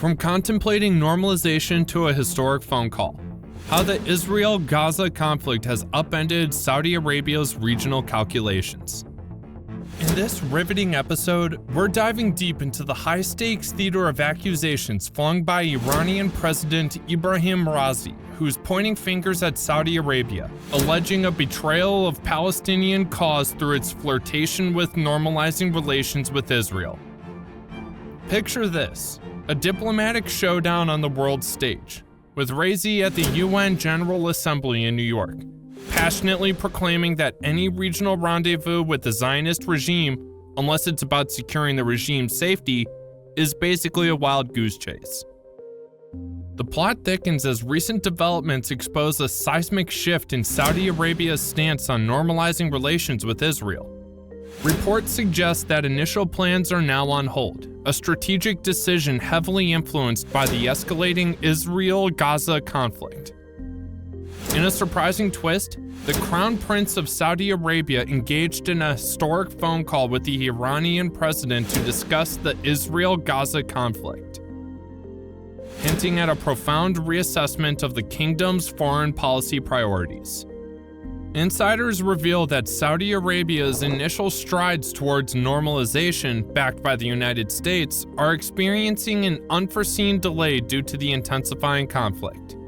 From contemplating normalization to a historic phone call, how the Israel-Gaza conflict has upended Saudi Arabia's regional calculations. In this riveting episode, we're diving deep into the high-stakes theater of accusations flung by Iranian President Ibrahim Razy, who's pointing fingers at Saudi Arabia, alleging a betrayal of Palestinian cause through its flirtation with normalizing relations with Israel. Picture this: a diplomatic showdown on the world stage, with Razy at the UN General Assembly in New York, passionately proclaiming that any regional rendezvous with the Zionist regime, unless it's about securing the regime's safety, is basically a wild goose chase. The plot thickens as recent developments expose a seismic shift in Saudi Arabia's stance on normalizing relations with Israel. Reports suggest that initial plans are now on hold, a strategic decision heavily influenced by the escalating Israel-Gaza conflict. In a surprising twist, the Crown Prince of Saudi Arabia engaged in a historic phone call with the Iranian president to discuss the Israel-Gaza conflict, hinting at a profound reassessment of the kingdom's foreign policy priorities. Insiders reveal that Saudi Arabia's initial strides towards normalization, backed by the United States, are experiencing an unforeseen delay due to the intensifying conflict.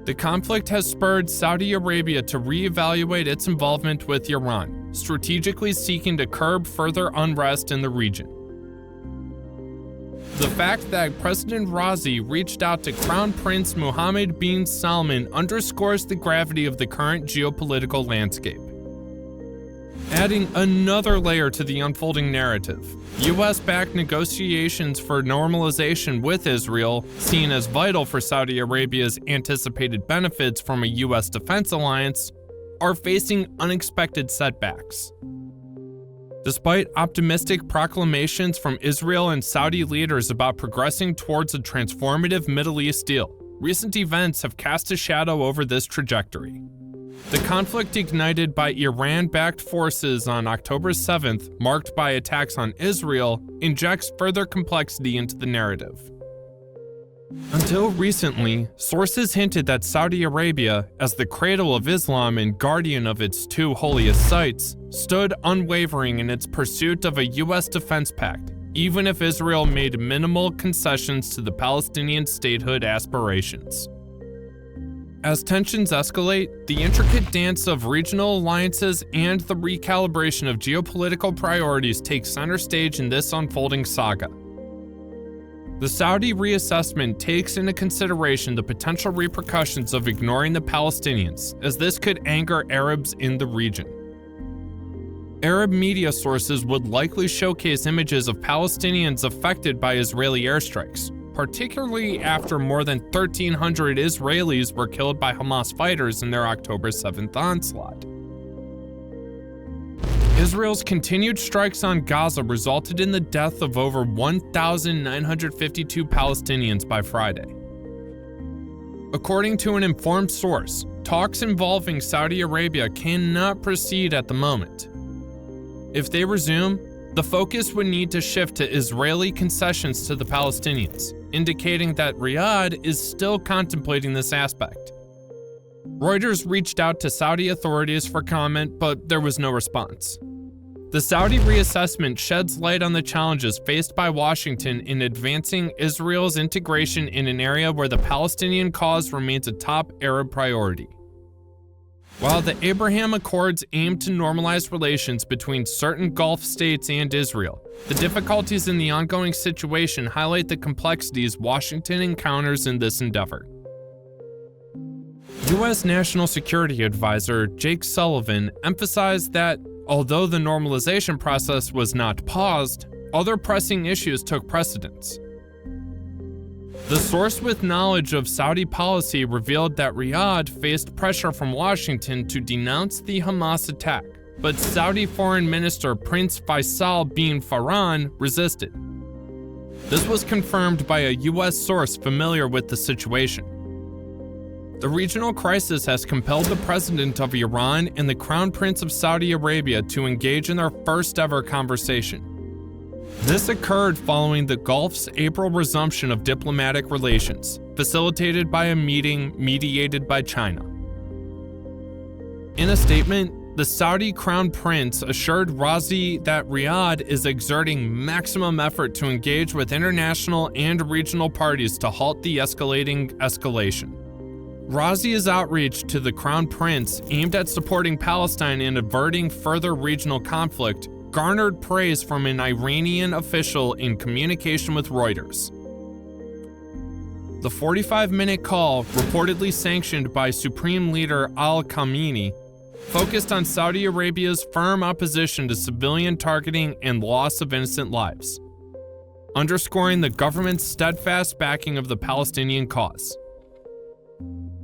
The conflict has spurred Saudi Arabia to reevaluate its involvement with Iran, strategically seeking to curb further unrest in the region. The fact that President Razy reached out to Crown Prince Mohammed bin Salman underscores the gravity of the current geopolitical landscape. Adding another layer to the unfolding narrative, US-backed negotiations for normalization with Israel, seen as vital for Saudi Arabia's anticipated benefits from a US defense alliance, are facing unexpected setbacks. Despite optimistic proclamations from Israel and Saudi leaders about progressing towards a transformative Middle East deal, recent events have cast a shadow over this trajectory. The conflict ignited by Iran-backed forces on October 7th, marked by attacks on Israel, injects further complexity into the narrative. Until recently, sources hinted that Saudi Arabia, as the cradle of Islam and guardian of its two holiest sites, stood unwavering in its pursuit of a US defense pact, even if Israel made minimal concessions to the Palestinian statehood aspirations. As tensions escalate, the intricate dance of regional alliances and the recalibration of geopolitical priorities take center stage in this unfolding saga. The Saudi reassessment takes into consideration the potential repercussions of ignoring the Palestinians, as this could anger Arabs in the region. Arab media sources would likely showcase images of Palestinians affected by Israeli airstrikes, particularly after more than 1,300 Israelis were killed by Hamas fighters in their October 7th onslaught. Israel's continued strikes on Gaza resulted in the death of over 1,952 Palestinians by Friday. According to an informed source, talks involving Saudi Arabia cannot proceed at the moment. If they resume, the focus would need to shift to Israeli concessions to the Palestinians, indicating that Riyadh is still contemplating this aspect. Reuters reached out to Saudi authorities for comment, but there was no response. The Saudi reassessment sheds light on the challenges faced by Washington in advancing Israel's integration in an area where the Palestinian cause remains a top Arab priority. While the Abraham Accords aim to normalize relations between certain Gulf states and Israel, the difficulties in the ongoing situation highlight the complexities Washington encounters in this endeavor. U.S. National Security Advisor Jake Sullivan emphasized that, although the normalization process was not paused, other pressing issues took precedence. The source with knowledge of Saudi policy revealed that Riyadh faced pressure from Washington to denounce the Hamas attack, but Saudi Foreign Minister Prince Faisal bin Farhan resisted. This was confirmed by a U.S. source familiar with the situation. The regional crisis has compelled the president of Iran and the Crown Prince of Saudi Arabia to engage in their first-ever conversation. This occurred following the Gulf's April resumption of diplomatic relations, facilitated by a meeting mediated by China. In a statement, the Saudi Crown Prince assured Razy that Riyadh is exerting maximum effort to engage with international and regional parties to halt the escalation. Razy's outreach to the Crown Prince, aimed at supporting Palestine and averting further regional conflict, garnered praise from an Iranian official in communication with Reuters. The 45-minute call, reportedly sanctioned by Supreme Leader al-Khamenei, focused on Saudi Arabia's firm opposition to civilian targeting and loss of innocent lives, underscoring the government's steadfast backing of the Palestinian cause.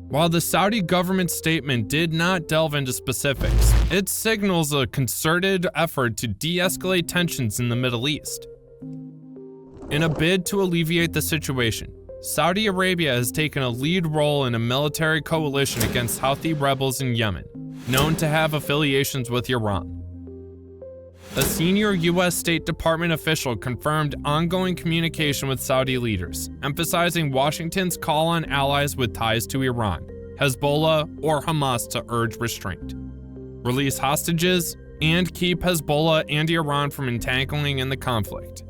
While the Saudi government statement did not delve into specifics, it signals a concerted effort to de-escalate tensions in the Middle East. In a bid to alleviate the situation, Saudi Arabia has taken a lead role in a military coalition against Houthi rebels in Yemen, known to have affiliations with Iran. A senior U.S. State Department official confirmed ongoing communication with Saudi leaders, emphasizing Washington's call on allies with ties to Iran, Hezbollah, or Hamas to urge restraint, release hostages, and keep Hezbollah and Iran from entangling in the conflict.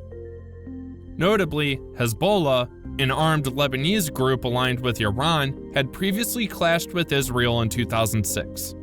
Notably, Hezbollah, an armed Lebanese group aligned with Iran, had previously clashed with Israel in 2006.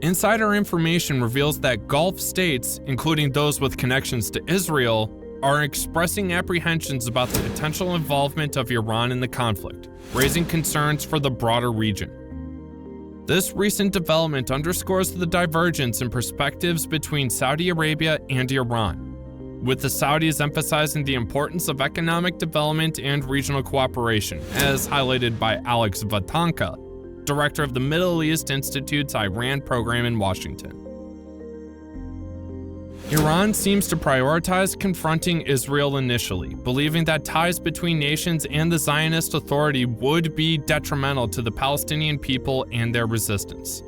Insider information reveals that Gulf states, including those with connections to Israel, are expressing apprehensions about the potential involvement of Iran in the conflict, raising concerns for the broader region. This recent development underscores the divergence in perspectives between Saudi Arabia and Iran, with the Saudis emphasizing the importance of economic development and regional cooperation, as highlighted by Alex Vatanka, director of the Middle East Institute's Iran program in Washington. Iran seems to prioritize confronting Israel initially, believing that ties between nations and the Zionist Authority would be detrimental to the Palestinian people and their resistance.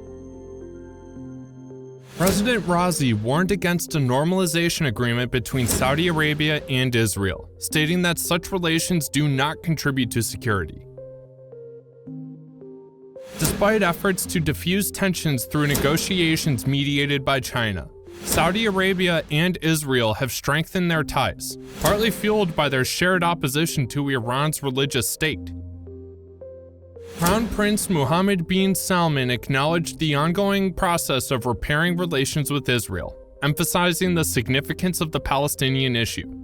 President Razy warned against a normalization agreement between Saudi Arabia and Israel, stating that such relations do not contribute to security. Despite efforts to diffuse tensions through negotiations mediated by China, Saudi Arabia and Israel have strengthened their ties, partly fueled by their shared opposition to Iran's religious state. Crown Prince Mohammed bin Salman acknowledged the ongoing process of repairing relations with Israel, emphasizing the significance of the Palestinian issue.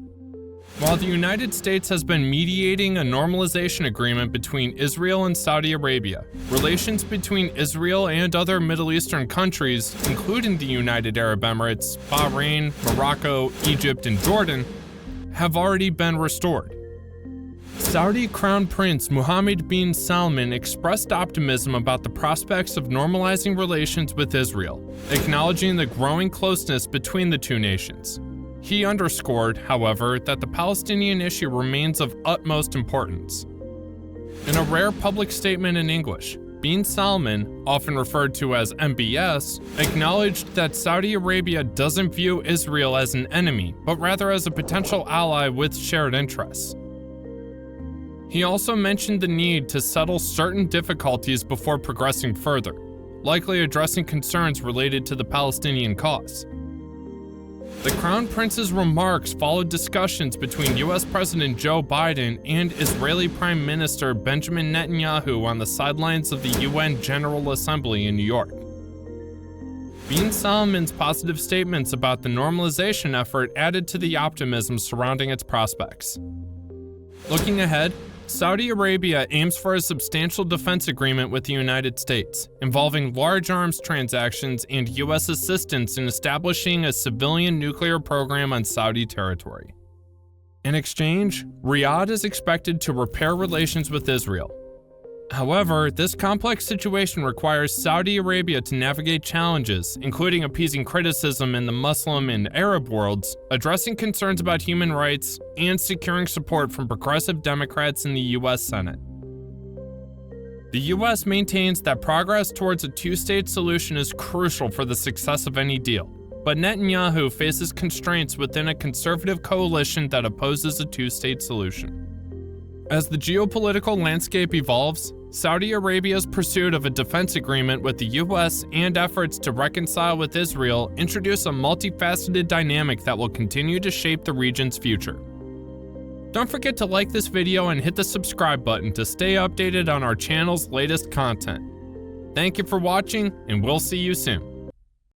While the United States has been mediating a normalization agreement between Israel and Saudi Arabia, relations between Israel and other Middle Eastern countries, including the United Arab Emirates, Bahrain, Morocco, Egypt, and Jordan, have already been restored. Saudi Crown Prince Mohammed bin Salman expressed optimism about the prospects of normalizing relations with Israel, acknowledging the growing closeness between the two nations. He underscored, however, that the Palestinian issue remains of utmost importance. In a rare public statement in English, bin Salman, often referred to as MBS, acknowledged that Saudi Arabia doesn't view Israel as an enemy, but rather as a potential ally with shared interests. He also mentioned the need to settle certain difficulties before progressing further, likely addressing concerns related to the Palestinian cause. The Crown Prince's remarks followed discussions between U.S. President Joe Biden and Israeli Prime Minister Benjamin Netanyahu on the sidelines of the UN General Assembly in New York. Bin Salman's positive statements about the normalization effort added to the optimism surrounding its prospects. Looking ahead, Saudi Arabia aims for a substantial defense agreement with the United States, involving large arms transactions and U.S. assistance in establishing a civilian nuclear program on Saudi territory. In exchange, Riyadh is expected to repair relations with Israel. However, this complex situation requires Saudi Arabia to navigate challenges, including appeasing criticism in the Muslim and Arab worlds, addressing concerns about human rights, and securing support from progressive Democrats in the U.S. Senate. The U.S. maintains that progress towards a two-state solution is crucial for the success of any deal, but Netanyahu faces constraints within a conservative coalition that opposes a two-state solution. As the geopolitical landscape evolves, Saudi Arabia's pursuit of a defense agreement with the US and efforts to reconcile with Israel introduce a multifaceted dynamic that will continue to shape the region's future. Don't forget to like this video and hit the subscribe button to stay updated on our channel's latest content. Thank you for watching, and we'll see you soon.